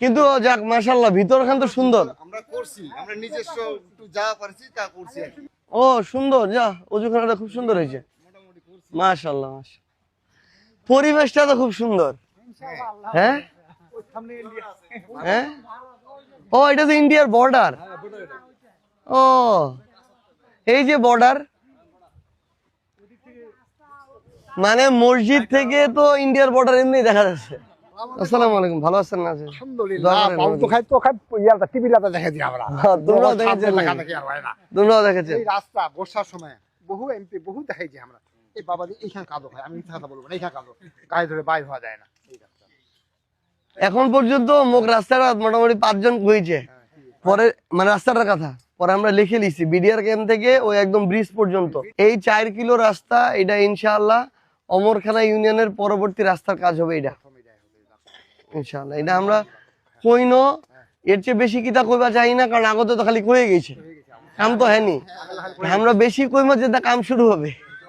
কিন্তু যাক মাশাআল্লাহ ভিতরখান তো সুন্দর। আমরা করছি, আমরা নিজস্ব একটু যা পারছি তা করছি আর কি। ও সুন্দর, যা ওজুখানাটা খুব সুন্দর হয়েছে মাশাআল্লাহ। পরিবেশটা তো খুব সুন্দর। হ্যাঁ হ্যাঁ, ও এটা তো ইন্ডিয়ার বর্ডার। ও এই যে বর্ডার, মানে মসজিদ থেকে তো ইন্ডিয়ার বর্ডার এমনি দেখা যাচ্ছে। আসসালামু আলাইকুম, ভালো আছেন না? আলহামদুলিল্লাহ, পাও তো খাই তো খাই ইয়াটা টিভিলাতে দেখে দিই আমরা। তোমরাও দেখেছেন? দেখা দেখি আর হয় না। তোমরাও দেখেছেন? এই রাস্তা বর্ষার সময় বহু এমপি বহু দেখাইছি আমরা। এই বাবাজি এইখান কাদো খায়, আমি মিথ্যা কথা বলবো না, এইখান কাদো গায়ে ধরে বাইর হওয়া যায় না এই রাস্তা। এখন পর্যন্ত মুখ রাস্তাটা মোটামুটি 5 জন হয়েছে। পরে মানে রাস্তাটার কথা পরে আমরা লিখে লিছি বিডিআর ক্যাম্প থেকে ওই একদম ব্রিজ পর্যন্ত এই 4 কিলো রাস্তা। এটা ইনশাআল্লাহ অমরখানা ইউনিয়নের পরবর্তী রাস্তার কাজ হবে এটা ইনশাআল্লাহ। এটা আমরা কইনো এর চেয়ে বেশি কিতা কইবা চাই না, কারণ আগতে তো খালি কয়ে গেছে, কাম তো হয়নি। আমরা বেশি কইমা যে কাম শুরু হবে।